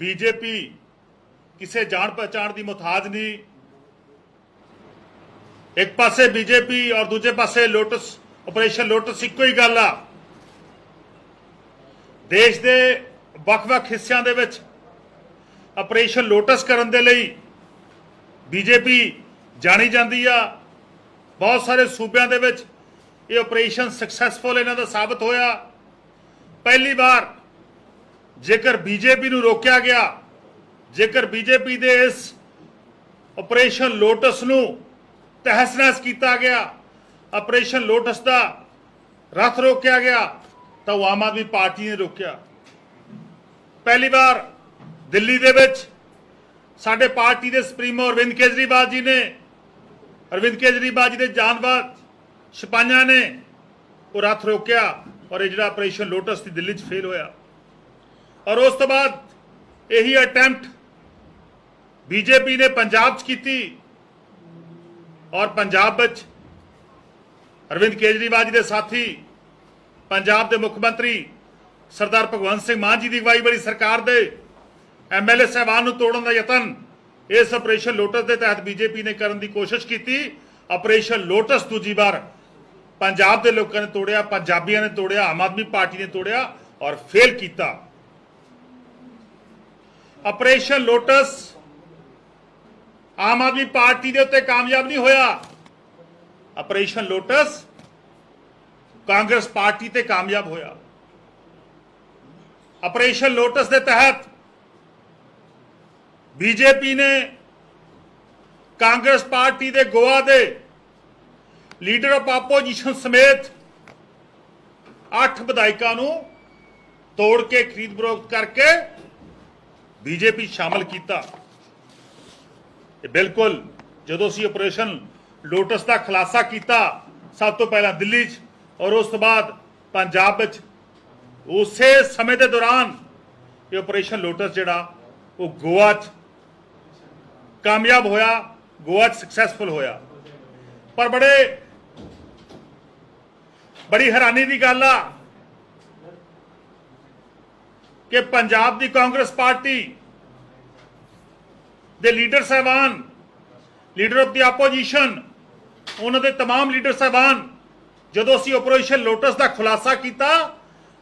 BJP किसी जान पहचान की मुहताज नहीं। एक पासे बीजेपी और दूजे पासे लोटस ऑपरेशन लोटस इको ही गल आ। देश के ਵੱਖ-ਵੱਖ हिस्सों के विच ऑपरेशन लोटस करने के लिए बीजेपी जानी जाती आ। बहुत सारे सूबों के विच ये ऑपरेशन सक्सैसफुल इन्हां दा साबित होया। पहली बार जेकर बीजेपी नूं रोकिया गया, जेकर बीजेपी दे इस ऑपरेशन लोटस नूं तहस नहस किया गया, ऑपरेशन लोटस का रथ रोकया गया, तो वो आम आदमी पार्टी ने रोकया। पहली बार दिल्ली दे विच साडे पार्टी के सुप्रीमो अरविंद केजरीवाल जी ने, अरविंद केजरीवाल जी के जानबाज सिपाहियां ने वो रथ रोकया और ये ऑपरेशन लोटस की दिल्ली फेल होया। और उस तो बाद यही अटैम्प्ट बीजेपी ने पंजाब च की और पंजाब विच अरविंद केजरीवाल जी के साथी पंजाब के मुख्यमंत्री सरदार भगवंत सिंह मान जी की अगवाई वाली सरकार के MLA साहबान नूं तोड़न का यतन इस ऑपरेशन लोटस के तहत बीजेपी ने करने की कोशिश की। ऑपरेशन लोटस दूजी बार पंजाब के लोगों ने तोड़िया, पंजाबियों ने तोड़िया, आम आदमी पार्टी ने तोड़िया और फेल किया। ऑपरेशन लोटस आम आदमी पार्टी के उत्ते कामयाब नहीं होया। ऑपरेशन लोटस कांग्रेस पार्टी ते कामयाब होया। ऑपरेशन लोटस के तहत बीजेपी ने कांग्रेस पार्टी के गोवा के लीडर ऑफ आपोजिशन समेत 8 विधायकों को तोड़ के खरीद फरोख्त करके बीजेपी शामिल किया। बिल्कुल जो असीं ऑपरेशन लोटस का खुलासा किया सब तो पहला दिल्ली और उस तो बाद पंजाब विच, उसे समय के दौरान ये ऑपरेशन लोटस जिहड़ा वो गोवा च कामयाब होया, गोवा च सक्सैसफुल होया। पर बड़ी हैरानी की गल आ कि पंजाब की कांग्रेस पार्टी दे लीडर साहबान, लीडर ऑफ द आपोजिशन, उन्होंने तमाम लीडर साहबान जो असीं ऑपरेशन लोटस का खुलासा किया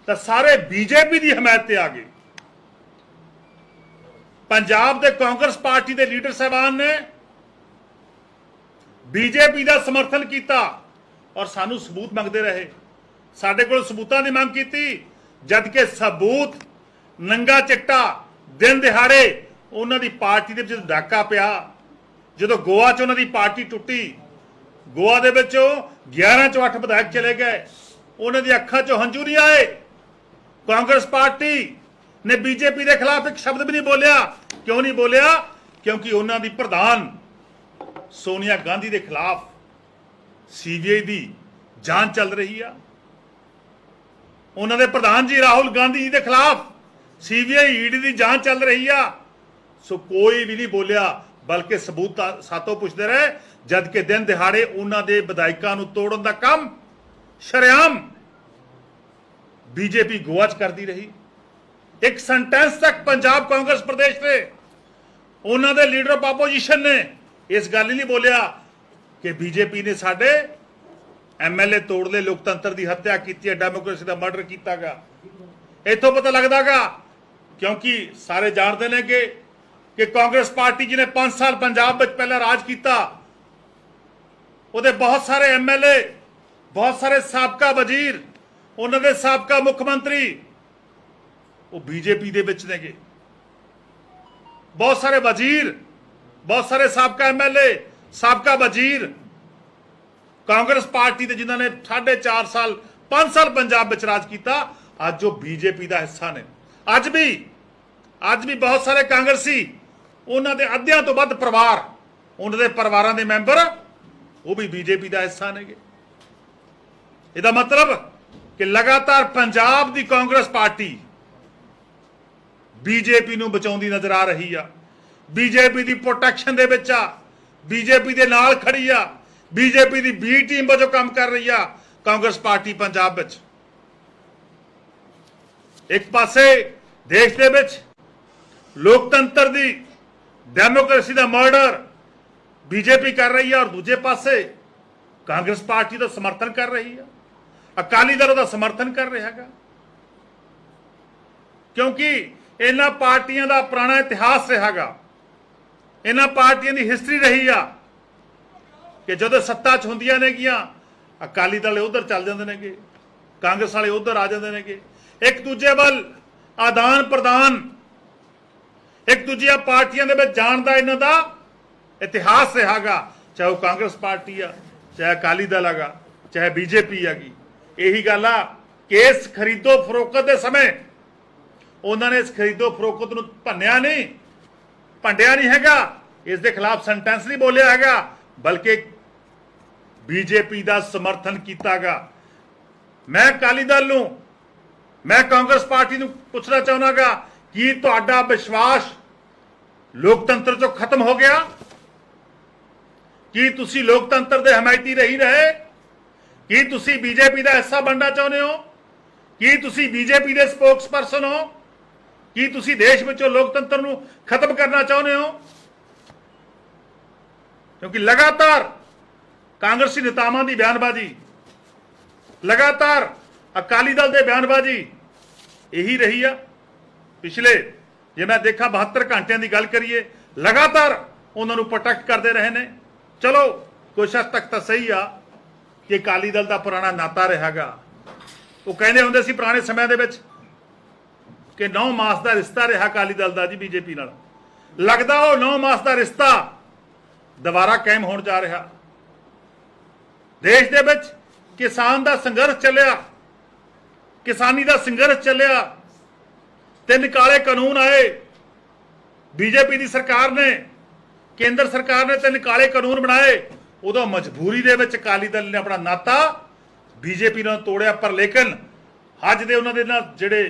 तो सारे बीजेपी की हमायत से आ गए। पंजाब के कांग्रेस पार्टी के लीडर साहबान ने बीजेपी का समर्थन किया और सानू सबूत मंगते रहे। साडे कोल सबूतां की मांग की, जबकि सबूत नंगा चिट्टा दिन दिहाड़े उन्हां दी पार्टी दे विच डाका पिया। जो गोवा च उन्हां दी पार्टी टुटी, गोवा दे विच 11 चों 8 विधायक चले गए, उन्हां दी अखां चों हंझू नहीं आए। कांग्रेस पार्टी ने बीजेपी के खिलाफ एक शब्द भी नहीं बोलिया। क्यों नहीं बोलिया? क्योंकि उन्हां दी प्रधान सोनिया गांधी के खिलाफ CBI की जांच चल रही है। उन्होंने प्रधान जी राहुल गांधी जी के खिलाफ CBI ED की जांच चल रही है। सो कोई भी नहीं बोलिया, बल्कि सबूत सातों पूछते रहे, जबकि दिन दिहाड़े उन्होंने विधायकों को तोड़न का काम शरेआम बीजेपी गोवा च करती रही। एक सेंटेंस तक पंजाब कांग्रेस प्रदेश से उन्होंने लीडर ऑफ आपोजिशन ने इस गल नहीं बोलिया कि बीजेपी ने साडे MLA तोड़ ले, लोकतंत्र की हत्या की, डेमोक्रेसी का मर्डर किया गया। इतों पता लगता गा, क्योंकि सारे जानते हैं कि कांग्रेस पार्टी जी ने 5 साल पंजाब में पहला राज किया, उहदे बहुत सारे MLA, बहुत सारे साबका वजीर, उन्होंने साबका मुख्यमंत्री वो बीजेपी दे विच नेगे। बहुत सारे वजीर, बहुत सारे साबका MLA, साबका वजीर कांग्रेस पार्टी के जिन्होंने 4.5 साल 5 साल पंजाब में राज किया, अज वो बीजेपी का हिस्सा ने। अज भी बहुत सारे कांग्रेसी, उन्होंने अद्धियां तो वध परिवार, उन्होंने परिवारों के मैंबर वो भी बीजेपी का हिस्सा ने। इसका मतलब कि लगातार पंजाब की कांग्रेस पार्टी बीजेपी नूं बचाउंदी नजर आ रही है। बीजेपी की प्रोटेक्शन दे विच आ, बीजेपी के नाल खड़ी आ, बीजेपी की बी टीम वजों काम कर रही है कांग्रेस पार्टी पंजाब विच। एक पासे देश दे विच लोकतंत्र की डेमोक्रेसी का मर्डर बीजेपी कर रही है और दूजे पासे कांग्रेस पार्टी का समर्थन कर रही है, अकाली दल का समर्थन कर रहा है। क्योंकि इन्हां पार्टियां का पुराना इतिहास रहा, इन्हां पार्टियां की हिस्टरी रही आ कि जो सत्ता च होंदियां ने गियां अकाली दल उधर चल जाते हैं, कांग्रेस वाले उधर आ जाते हैं, एक दूजे वाल आदान प्रदान एक दूजिया पार्टियां दे विच जाण दा इन्हां दा इतिहास रहा, चाहे वह कांग्रेस पार्टी आ, चाहे अकाली दल हैगा, चाहे बीजेपी हैगी। यही गल आ कि इस खरीदो फरोख्त के समय उन्होंने इस खरीदो फरोख्त नूं भन्निया नहीं, भंडिया नहीं हैगा, इस दे खिलाफ सेंटेंस नहीं बोलिया हैगा, बल्कि बीजेपी का समर्थन किया गा। मैं अकाली दल नूं, मैं कांग्रेस पार्टी नूं पुछना चाहना कि तुहाडा विश्वास लोकतंत्र चों खत्म हो गया? कि तुसी लोकतंत्र दे हमायती रही रहे? कि तुसी बीजेपी का हिस्सा बनना चाहते हो? कि तुसी बीजेपी के स्पोक्स परसन हो? कि तुसी देश विचों लोकतंत्र नूं खत्म करना चाहते हो? क्योंकि लगातार कांग्रेसी नेतावां की बयानबाजी, लगातार अकाली दल के बयानबाजी यही रही है। पिछले जे मैं देखा 72 घंटिया की गल करिए, लगातार उन्होंने प्रोटेक्ट करते रहे ने। चलो कुछ हद तक तो सही आ कि अकाली दल का पुराना नाता रहेगा। वो कहते होंगे सी पुराने समय दे विच कि 9 मास का रिश्ता रहा अकाली दल का जी बीजेपी नाल, लगता वो 9 मास का रिश्ता दोबारा कायम होने जा रहा। देश दे विच किसान का संघर्ष चलिया, किसानी का संघर्ष चलिया, 3 काले कानून आए, बीजेपी की सरकार ने, केंद्र सरकार ने 3 काले कानून बनाए। उदों मजबूरी दे विच अकाली दल ने अपना नाता बीजेपी नाल तोड़िया, पर लेकिन अज दे उन्हां दे नाल जिहड़े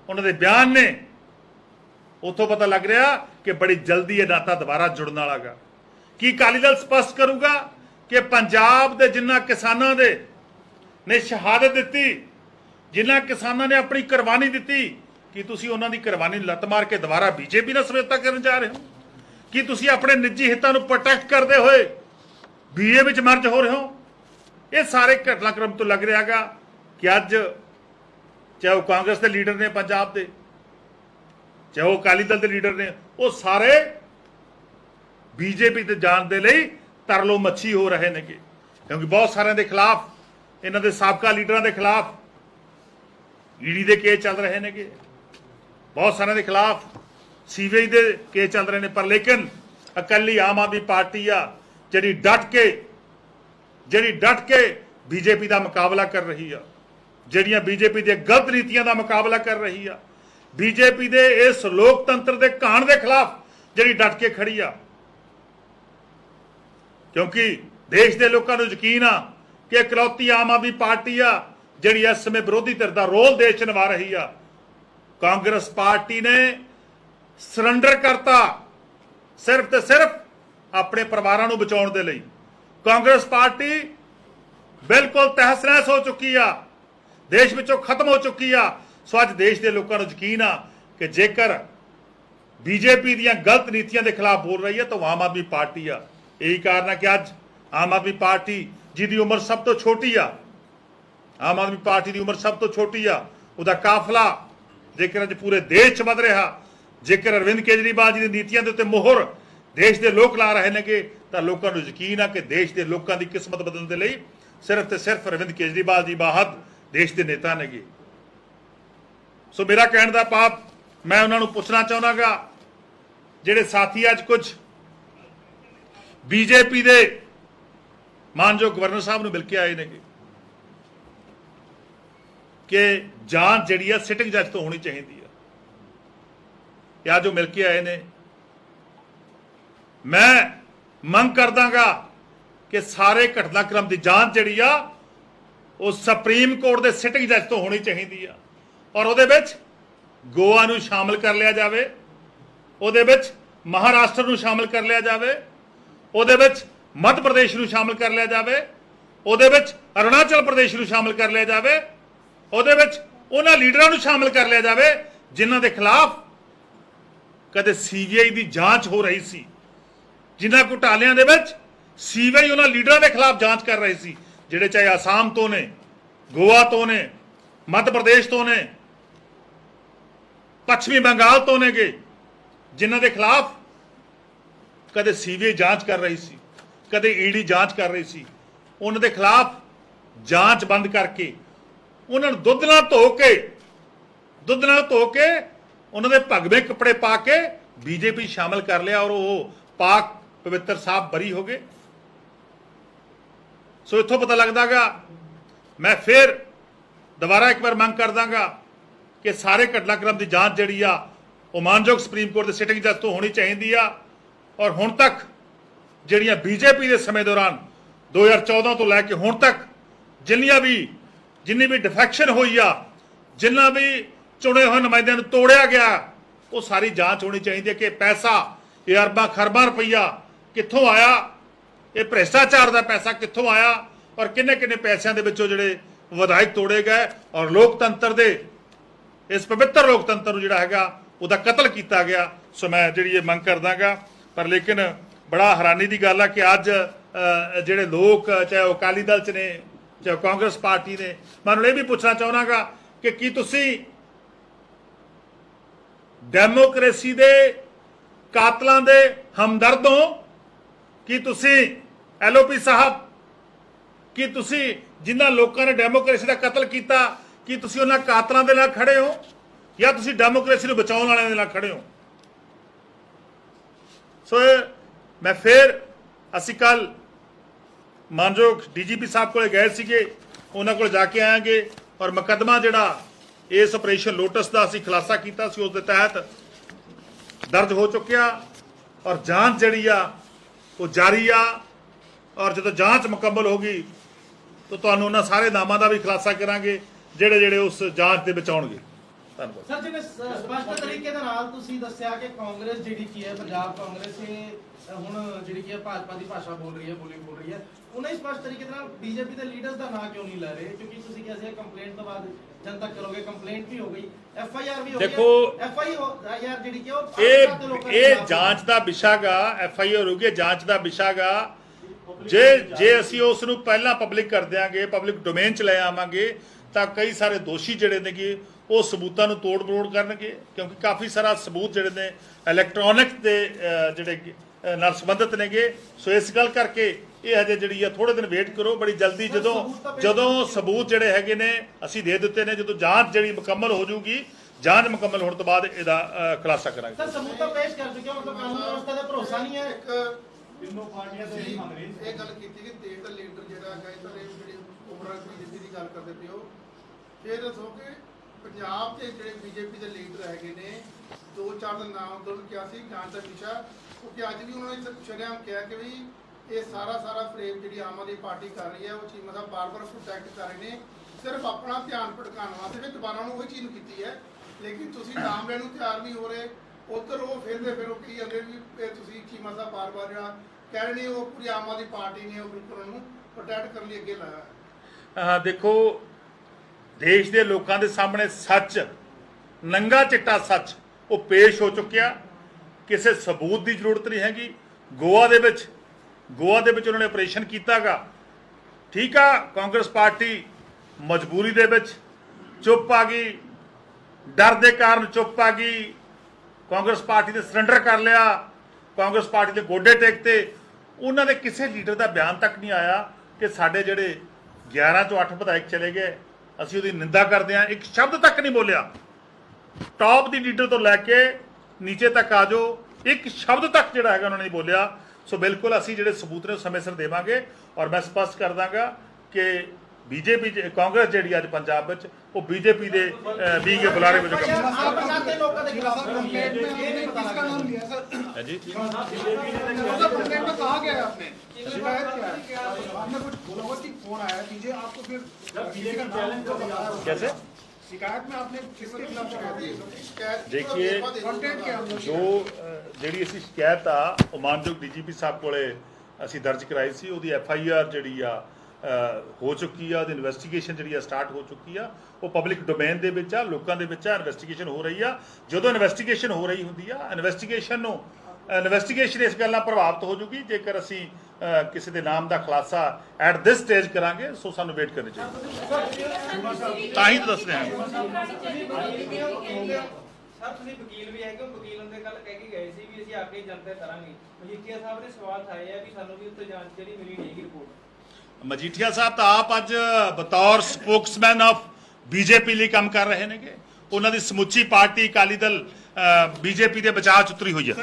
उन्हां दे बयान ने उतों पता लग रहा कि बड़ी जल्दी यह नाता दोबारा जुड़न वाला गा। कि अकाली दल स्पष्ट करूगा कि पंजाब के जिन्हां किसानां दे ने शहादत दी, जिन्हां किसानां ने अपनी कुर्बानी दी, कि तुसीं उन्हां दी कुर्बानी नूं लत्त मार के दोबारा बीजेपी नाल समझौता करन जा रहे हो? कि तुसीं अपने निजी हितां नूं प्रोटेक्ट करते हुए बीए विच मर्ज हो रहे हो? ये सारे घटनाक्रम तो लग रहा गा कि अज चाहे वह कांग्रेस के लीडर ने पंजाब के, चाहे वह अकाली दल के लीडर ने, वो सारे बीजेपी ते जाण दे लई तरलो मच्छी हो रहे ने। क्योंकि बहुत सारे के खिलाफ, इन्हां दे साबका लीडरां दे खिलाफ ईडी के केस चल रहे हैं, बहुत सारे के खिलाफ सीबीआई के केस चल रहे हैं। पर लेकिन अकाली आम आदमी पार्टी आ जिहड़ी डट के बीजेपी का मुकाबला कर रही है, जिहड़ियां बीजेपी दी गलत नीतियां का मुकाबला कर रही है, बीजेपी के इस लोकतंत्र के घाण के खिलाफ जिहड़ी डट के खड़ी आ। क्योंकि देश के लोगों को यकीन आ कि इकलौती आम आदमी पार्टी आ जिहड़ी इस समय विरोधी धिर का रोल देश निभा रही आ। कांग्रेस पार्टी ने सरेंडर करता सिर्फ तो सिर्फ अपने परिवारों को बचाने के लिए। कांग्रेस पार्टी बिल्कुल तहस नहस हो चुकी आ, देश विचों खत्म हो चुकी आ। सो अज देश के लोगों को यकीन आ कि जेकर बीजेपी दी गलत नीतियों के खिलाफ बोल रही है तो आम आदमी पार्टी आ। यही कारण है कि अज आम आदमी पार्टी जिसकी उम्र सब तो छोटी आ, आम आदमी पार्टी की उम्र सब तो छोटी आ, उसका काफला जेकर अज पूरे देश च वध रहा, जेकर अरविंद केजरीवाल जी की नीतियों के उत्ते मोहर देश के लोग ला रहे हैं तो लोगों को यकीन है कि देश के लोगों की किस्मत बदलने के लिए सिर्फ तो सिर्फ अरविंद केजरीवाल जी बाहर देश के नेता ने। सो मेरा कहने का भाव, मैं उन्होंने पूछना चाहना गा जिहड़े साथी अज कुछ बीजेपी के मानयोग गवर्नर साहब को मिल के आए ने कि जांच जिहड़ी है सिटिंग जज तो होनी चाहिए है, या जो मिल के आए ने, मैं मंग करदागा कि सारे घटनाक्रम की जांच जिहड़ी आ वो सुप्रीम कोर्ट के सिटिंग जज तो होनी चाहिए आ, और उहदे विच गोवा नूं शामिल कर लिया जाए, उहदे विच महाराष्ट्र नूं शामिल कर लिया जाए, उहदे विच मध्य प्रदेश नूं शामिल कर लिया जाए, उहदे विच अरुणाचल प्रदेश नूं शामिल कर लिया जाए, उहदे विच उन्हां लीडरां नूं शामिल कर लिया जाए जिन्हां दे खिलाफ ਕਦੇ ਸੀਬੀਆਈ ਦੀ ਜਾਂਚ ਹੋ ਰਹੀ ਸੀ, ਜਿਨ੍ਹਾਂ ਘੁਟਾਲਿਆਂ ਦੇ ਵਿੱਚ ਸੀਬੀਆਈ ਉਹਨਾਂ ਲੀਡਰਾਂ ਦੇ ਖਿਲਾਫ ਜਾਂਚ ਕਰ ਰਹੀ ਸੀ, ਜਿਹੜੇ ਚਾਹੇ ਆਸਾਮ ਤੋਂ ਨੇ, ਗੋਆ ਤੋਂ ਨੇ, ਮੱਧ ਪ੍ਰਦੇਸ਼ ਤੋਂ ਨੇ, ਪੱਛਮੀ ਬੰਗਾਲ ਤੋਂ ਨੇਗੇ, ਜਿਨ੍ਹਾਂ ਦੇ ਖਿਲਾਫ ਕਦੇ ਸੀਬੀਆਈ ਜਾਂਚ ਕਰ ਰਹੀ ਸੀ, ਕਦੇ ਈਡੀ ਜਾਂਚ ਕਰ ਰਹੀ ਸੀ। ਉਹਨਾਂ ਦੇ ਖਿਲਾਫ ਜਾਂਚ ਬੰਦ ਕਰਕੇ ਉਹਨਾਂ ਨੂੰ ਦੁੱਧ ਨਾਲ ਧੋ ਕੇ ਉਹਨਾਂ ਦੇ ਭਗਵੇਂ ਕੱਪੜੇ ਪਾ ਕੇ ਬੀਜੇਪੀ ਸ਼ਾਮਲ ਕਰ ਲਿਆ, ਔਰ ਉਹ ਪਾਕ ਪਵਿੱਤਰ ਸਾਹਿਬ ਬਰੀ ਹੋ ਗਏ। ਸੋ ਇੱਥੋਂ ਪਤਾ ਲੱਗਦਾਗਾ, ਮੈਂ ਫਿਰ ਦੁਬਾਰਾ ਇੱਕ ਵਾਰ ਮੰਗ ਕਰਦਾਗਾ ਕਿ ਸਾਰੇ ਘਟਨਾਕ੍ਰਮ ਦੀ ਜਾਂਚ ਜਿਹੜੀ ਆ ਉਹ ਮਾਨਯੋਗ ਸੁਪਰੀਮ ਕੋਰਟ ਦੇ ਸਿਟਿੰਗ ਜੱਜ ਤੋਂ ਹੋਣੀ ਚਾਹੀਦੀ ਆ। ਔਰ ਹੁਣ ਤੱਕ ਜਿਹੜੀਆਂ ਬੀਜੇਪੀ ਦੇ ਸਮੇਂ ਦੌਰਾਨ 2014 ਤੋਂ ਲੈ ਕੇ ਹੁਣ ਤੱਕ ਜਿੰਨੀ ਵੀ ਡਿਫੈਕਸ਼ਨ ਹੋਈ ਆ, ਜਿੰਨਾ ਵੀ ਚੁਣੇ ਹੋਏ ਨੁਮਾਇੰਦਿਆਂ ਨੂੰ ਤੋੜਿਆ ਗਿਆ, ਉਹ ਸਾਰੀ ਜਾਂਚ ਹੋਣੀ ਚਾਹੀਦੀ ਹੈ ਕਿ ਪੈਸਾ, ਇਹ ਅਰਬਾਂ ਖਰਬਾਂ ਰੁਪਈਆ ਕਿੱਥੋਂ ਆਇਆ, ਇਹ ਭ੍ਰਿਸ਼ਟਾਚਾਰ ਦਾ ਪੈਸਾ ਕਿੱਥੋਂ ਆਇਆ, ਔਰ ਕਿੰਨੇ ਕਿੰਨੇ ਪੈਸਿਆਂ ਦੇ ਵਿੱਚੋਂ ਜਿਹੜੇ ਵਿਧਾਇਕ ਤੋੜੇ ਗਏ, ਔਰ ਲੋਕਤੰਤਰ ਦੇ ਇਸ ਪਵਿੱਤਰ ਲੋਕਤੰਤਰ ਨੂੰ ਜਿਹੜਾ ਹੈਗਾ ਉਹਦਾ ਕਤਲ ਕੀਤਾ ਗਿਆ। ਸੋ ਮੈਂ ਜਿਹੜੀ ਇਹ ਮੰਗ ਕਰਦਾਗਾ। ਪਰ ਲੇਕਿਨ ਬੜਾ ਹੈਰਾਨੀ ਦੀ ਗੱਲ ਆ ਕਿ ਅੱਜ ਜਿਹੜੇ ਲੋਕ, ਚਾਹੇ ਉਹ ਅਕਾਲੀ ਦਲ 'ਚ ਨੇ, ਚਾਹੇ ਕਾਂਗਰਸ ਪਾਰਟੀ ਨੇ, ਮੈਂ ਇਹ ਵੀ ਪੁੱਛਣਾ ਚਾਹੁੰਦਾਗਾ ਕਿ ਕੀ ਤੁਸੀਂ ਡੈਮੋਕ੍ਰੇਸੀ ਦੇ ਕਾਤਲਾਂ ਦੇ ਹਮਦਰਦ ਹੋ? ਕੀ ਤੁਸੀਂ LOP ਸਾਹਿਬ, ਕੀ ਤੁਸੀਂ ਜਿਨ੍ਹਾਂ ਲੋਕਾਂ ਨੇ ਡੈਮੋਕ੍ਰੇਸੀ ਦਾ ਕਤਲ ਕੀਤਾ, ਕੀ ਤੁਸੀਂ ਉਹਨਾਂ ਕਾਤਲਾਂ ਦੇ ਨਾਲ ਖੜੇ ਹੋ, ਜਾਂ ਤੁਸੀਂ ਡੈਮੋਕ੍ਰੇਸੀ ਨੂੰ ਬਚਾਉਣ ਵਾਲਿਆਂ ਦੇ ਨਾਲ ਖੜੇ ਹੋ? ਸੋ ਮੈਂ ਫਿਰ, ਅਸੀਂ ਕੱਲ ਮਾਨਯੋਗ DGP ਸਾਹਿਬ ਕੋਲੇ ਗਏ ਸੀਗੇ, ਉਹਨਾਂ ਕੋਲ ਜਾ ਕੇ ਆਵਾਂਗੇ, ਔਰ ਮੁਕੱਦਮਾ ਜਿਹੜਾ ਇਸ ਆਪਰੇਸ਼ਨ ਲੋਟਸ ਦਾ ਅਸੀਂ ਖੁਲਾਸਾ ਕੀਤਾ ਸੀ, ਉਸ ਦੇ ਤਹਿਤ ਦਰਜ ਹੋ ਚੁੱਕਿਆ, ਔਰ ਜਾਂਚ ਜਿਹੜੀ ਆ ਉਹ ਜਾਰੀ ਆ। ਔਰ ਜਦੋਂ ਜਾਂਚ ਮੁਕੰਮਲ ਹੋ ਗਈ ਤਾਂ ਤੁਹਾਨੂੰ ਉਹਨਾਂ ਸਾਰੇ ਨਾਮਾਂ ਦਾ ਵੀ ਖੁਲਾਸਾ ਕਰਾਂਗੇ ਜਿਹੜੇ ਉਸ ਜਾਂਚ ਦੇ ਵਿੱਚ ਆਉਣਗੇ। ਧੰਨਵਾਦ ਸਰ। ਜਿਵੇਂ ਸਪਸ਼ਟ ਤਰੀਕੇ ਦੇ ਨਾਲ ਤੁਸੀਂ ਦੱਸਿਆ ਕਿ ਕਾਂਗਰਸ ਜਿਹੜੀ ਕੀ ਹੈ, ਪੰਜਾਬ ਕਾਂਗਰਸ ਹੁਣ ਜਿਹੜੀ ਕੀ ਹੈ ਭਾਜਪਾ ਦੀ ਭਾਸ਼ਾ ਬੋਲ ਰਹੀ ਹੈ, ਉਹਨਾਂ ਹੀ ਸਪਸ਼ਟ ਤਰੀਕੇ ਨਾਲ ਬੀਜੇਪੀ ਦੇ ਲੀਡਰਸ ਦਾ ਨਾਂ ਕਿਉਂ ਨਹੀਂ ਲੈ ਰਹੇ? ਕਿਉਂਕਿ ਤੁਸੀਂ ਕਿਹਾ ਸੀ ਕੰਪਲੇਂਟ ਤੋਂ ਬਾਅਦ ਜਨਤਕ ਕਰੋਗੇ, ਕੰਪਲੇਂਟ ਵੀ ਹੋ ਗਈ, FIR ਵੀ ਹੋ ਗਈ। ਦੇਖੋ, FIR ਜਿਹੜੀ ਕਿ ਉਹ ਇਹ ਜਾਂਚ ਦਾ ਵਿਸ਼ਾਗਾ, FIR ਹੋ ਗਈ, ਜਾਂਚ ਦਾ ਵਿਸ਼ਾਗਾ। ਜੇ ਅਸੀਂ ਉਸ ਨੂੰ ਪਹਿਲਾਂ ਪਬਲਿਕ ਕਰ ਦਿਆਂਗੇ, ਪਬਲਿਕ ਡੋਮੇਨ 'ਚ ਲੈ ਆਵਾਂਗੇ, ਤਾਂ ਕਈ ਸਾਰੇ ਦੋਸ਼ੀ ਜਿਹੜੇ ਨੇਗੇ ਉਹ ਸਬੂਤਾਂ ਨੂੰ ਤੋੜ ਮਰੋੜ ਕਰਨਗੇ, ਕਿਉਂਕਿ ਕਾਫੀ ਸਾਰਾ ਸਬੂਤ ਜਿਹੜੇ ਨੇ ਇਲੈਕਟ੍ਰੋਨਿਕ ਦੇ ਜਿਹੜੇ ਨਾਲ ਸੰਬੰਧਿਤ ਨੇਗੇ। ਸੋ ਇਸ ਗੱਲ ਕਰਕੇ ਇਹ ਹਜੇ ਜਿਹੜੀ ਆ ਥੋੜੇ ਦਿਨ ਵੇਟ ਕਰੋ, ਬੜੀ ਜਲਦੀ ਜਦੋਂ ਸਬੂਤ ਜਿਹੜੇ ਹੈਗੇ ਨੇ ਅਸੀਂ ਦੇ ਦਿੱਤੇ ਨੇ, ਜਦੋਂ ਜਾਂਚ ਜਿਹੜੀ ਮੁਕੰਮਲ ਹੋ ਜੂਗੀ, ਜਾਂਚ ਮੁਕੰਮਲ ਹੋਣ ਤੋਂ ਬਾਅਦ ਇਹਦਾ ਖੁਲਾਸਾ ਕਰਾਂਗੇ। ਸਰ, ਸਬੂਤ ਤਾਂ ਪੇਸ਼ ਕਰ ਚੁੱਕੇ, ਮਤਲਬ ਕਾਨੂੰਨ ਵਿਵਸਥਾ ਦਾ ਭਰੋਸਾ ਨਹੀਂ ਹੈ। ਤਿੰਨੋਂ ਪਾਰਟੀਆਂ ਤੋਂ ਇਹ ਮੰਗ ਰਹੀ ਸੀ, ਇਹ ਗੱਲ ਕੀਤੀ ਕਿ ਦੇਸ਼ ਦਾ ਲੀਡਰ ਜਿਹੜਾ ਹੈਗਾ, ਇਹ ਜਿਹੜੀ ਉਮਰਾਂ ਦੀ ਦੀ ਗੱਲ ਕਰਦੇ ਪਏ ਹੋ। ਫਿਰ ਦੱਸੋ ਕਿ ਪੰਜਾਬ ਦੇ ਜਿਹੜੇ BJP ਦੇ ਲੀਡਰ ਹੈਗੇ ਨੇ, 2-4 ਦਾ ਨਾਮ ਤੋਂ ਕਿਹਾ ਸੀ ਜਾਂਚ ਦਾ ਵਿਸ਼ਾ, ਕਿਉਂਕਿ ਅੱਜ ਵੀ ਉਹਨਾਂ ਨੇ ਸ਼ਰੇਆਮ ਕਿਹਾ ਕਿ ਵੀ ਇਹ ਸਾਰਾ ਫਰੇਮ ਜਿਹੜੀ ਆਮ ਆਦਮੀ ਪਾਰਟੀ ਕਰ ਰਹੀ ਹੈ, ਉਹ ਚੀਮਾ ਸਾਹਿਬ ਬਾਰ-ਬਾਰ ਪ੍ਰੋਟੈਕਟ ਕਰ ਰਹੇ ਨੇ, ਸਿਰਫ ਆਪਣਾ ਧਿਆਨ ਭਟਕਾਉਣ ਵਾਸਤੇ। ਫਿਰ ਦੁਬਾਰਾ ਨੂੰ ਉਹੀ ਚੀਜ਼ ਨੂੰ ਕੀਤੀ ਹੈ, ਲੇਕਿਨ ਤੁਸੀਂ ਨਾਮ ਲੈਣ ਨੂੰ ਤਿਆਰ ਨਹੀਂ ਹੋ ਰਹੇ। ਉੱਧਰ ਉਹ ਫਿਰ ਉਹ ਕੀ ਜਾਂਦੇ ਵੀ ਤੁਸੀਂ ਚੀਮਾ ਸਾਹਿਬ ਬਾਰ-ਬਾਰ ਜਿਹੜਾ ਕਹਿ ਰਹੇ ਨੇ, ਉਹ ਪੂਰੀ ਆਮ ਆਦਮੀ ਪਾਰਟੀ ਨੇ ਉਹ ਬਿਲਕੁਲ ਉਹਨੂੰ ਪ੍ਰੋਟੈਕਟ ਕਰਨ ਲਈ ਅੱਗੇ ਲਾਇਆ। ਦੇਖੋ, ਦੇਸ਼ ਦੇ ਲੋਕਾਂ ਦੇ ਸਾਹਮਣੇ ਸੱਚ, ਨੰਗਾ ਚਿੱਟਾ ਸੱਚ ਉਹ ਪੇਸ਼ ਹੋ ਚੁੱਕਿਆ। ਕਿਸੇ ਸਬੂਤ ਦੀ ਜ਼ਰੂਰਤ ਨਹੀਂ ਹੈਗੀ। ਗੋਆ ਦੇ ਵਿੱਚ ਉਹਨਾਂ ਨੇ ਆਪਰੇਸ਼ਨ ਕੀਤਾਗਾ, ਠੀਕ ਆ, ਕਾਂਗਰਸ ਪਾਰਟੀ ਮਜਬੂਰੀ ਦੇ ਵਿੱਚ ਚੁੱਪ ਆ ਗਈ, ਡਰ ਦੇ ਕਾਰਨ ਚੁੱਪ ਆ ਗਈ। ਕਾਂਗਰਸ ਪਾਰਟੀ ਨੇ ਸਰੈਂਡਰ ਕਰ ਲਿਆ, ਕਾਂਗਰਸ ਪਾਰਟੀ ਦੇ ਗੋਡੇ ਟੇਕਤੇ। ਉਹਨਾਂ ਦੇ ਕਿਸੇ ਲੀਡਰ ਦਾ ਬਿਆਨ ਤੱਕ ਨਹੀਂ ਆਇਆ ਕਿ ਸਾਡੇ ਜਿਹੜੇ 11 ਚੋਂ 8 ਵਿਧਾਇਕ ਚਲੇ ਗਏ, ਅਸੀਂ ਉਹਦੀ ਨਿੰਦਾ ਕਰਦੇ ਹਾਂ। ਇੱਕ ਸ਼ਬਦ ਤੱਕ ਨਹੀਂ ਬੋਲਿਆ। ਟੌਪ ਦੀ ਲੀਡਰ ਤੋਂ ਲੈ ਕੇ ਨੀਚੇ ਤੱਕ ਆ ਜਾਓ, ਇੱਕ ਸ਼ਬਦ ਤੱਕ ਜਿਹੜਾ ਹੈਗਾ ਉਹਨਾਂ ਨੇ ਬੋਲਿਆ। ਸੋ ਬਿਲਕੁਲ ਅਸੀਂ ਜਿਹੜੇ ਸਬੂਤ ਨੇ ਸਮੇਂ ਸਿਰ ਦੇਵਾਂਗੇ, ਔਰ ਮੈਂ ਸਪਸ਼ਟ ਕਰ ਦਾਂਗਾ ਕਿ BJP ਕਾਂਗਰਸ ਜਿਹੜੀ ਅੱਜ ਪੰਜਾਬ ਵਿੱਚ ਉਹ BJP ਦੇ ਵੀਗੇ ਬੁਲਾਰੇ ਵਜੋਂ ਕੰਮ ਲੋਕਾਂ ਦੇ ਖਿਲਾਫ ਕੰਪਲੇਂਟ में किसका नाम लिया सर? है जी, कंप्लेंट में कहा गया है आपने, शिकायत क्या है? आपने कुछ बोला हो कि फोन आया कीजिए, आपको फिर किसी का नाम कैसे शिकायत में आपने किसके खिलाफ शिकायत? देखिए, कंटेंट क्या जो ਜਿਹੜੀ ਅਸੀਂ ਸ਼ਿਕਾਇਤ ਆ ਉਹ ਮਾਨਯੋਗ DGP ਸਾਹਿਬ ਕੋਲੇ ਅਸੀਂ ਦਰਜ ਕਰਾਈ ਸੀ। ਉਹਦੀ FIR ਜਿਹੜੀ ਆ ਹੋ ਚੁੱਕੀ ਆ, ਉਹਦੀ ਇਨਵੈਸਟੀਗੇਸ਼ਨ ਜਿਹੜੀ ਆ ਸਟਾਰਟ ਹੋ ਚੁੱਕੀ ਆ, ਉਹ ਪਬਲਿਕ ਡੋਮੇਨ ਦੇ ਵਿੱਚ ਆ, ਲੋਕਾਂ ਦੇ ਵਿੱਚ ਆ, ਇਨਵੈਸਟੀਗੇਸ਼ਨ ਹੋ ਰਹੀ ਆ। ਜਦੋਂ ਇਨਵੈਸਟੀਗੇਸ਼ਨ ਹੋ ਰਹੀ ਹੁੰਦੀ ਆ, ਇਨਵੈਸਟੀਗੇਸ਼ਨ ਇਸ ਗੱਲ ਨਾਲ ਪ੍ਰਭਾਵਿਤ ਹੋ ਜੂਗੀ ਜੇਕਰ ਅਸੀਂ ਕਿਸੇ ਦੇ ਨਾਮ ਦਾ ਖੁਲਾਸਾ ਐਟ ਦਿਸ ਸਟੇਜ ਕਰਾਂਗੇ। ਸੋ ਸਾਨੂੰ ਵੇਟ ਕਰਨੀ ਚਾਹੀਦੀ, ਤਾਂ ਹੀ ਤਾਂ ਦੱਸ ਰਹੇ ਹਾਂ। ਸਰ ਤੁਸੀਂ ਵਕੀਲ ਵੀ ਹੈਗੇ ਹੋ, ਵਕੀਲ ਹੁੰਦੇ ਕੱਲ ਕਹਿ ਕੇ ਗਏ ਸੀ ਵੀ ਅਸੀਂ ਆ ਕੇ ਜਨਤਕ ਕਰਾਂਗੇ। ਮਜੀਠੀਆ ਸਾਹਿਬ ਨੇ ਸਵਾਲ ਉਠਾਏ ਆ ਵੀ ਸਾਨੂੰ ਵੀ ਉੱਤੇ ਜਾਂਚ ਜਿਹੜੀ ਮਿਲੀ ਨਹੀਂ ਰਿਪੋਰਟ। ਮਜੀਠੀਆ ਸਾਹਿਬ ਤਾਂ ਆਪ ਅੱਜ ਬਤੌਰ ਸਪੋਕਸਮੈਨ ਆਫ ਬੀਜੇਪੀ ਲਈ ਕੰਮ ਕਰ ਰਹੇ ਨੇਗੇ। ਉਹਨਾਂ ਦੀ ਸਮੁੱਚੀ ਪਾਰਟੀ ਅਕਾਲੀ ਦਲ ਬੀਜੇਪੀ ਦੇ ਬਚਾਅ 'ਚ ਉਤਰੀ ਹੋਈ ਹੈ।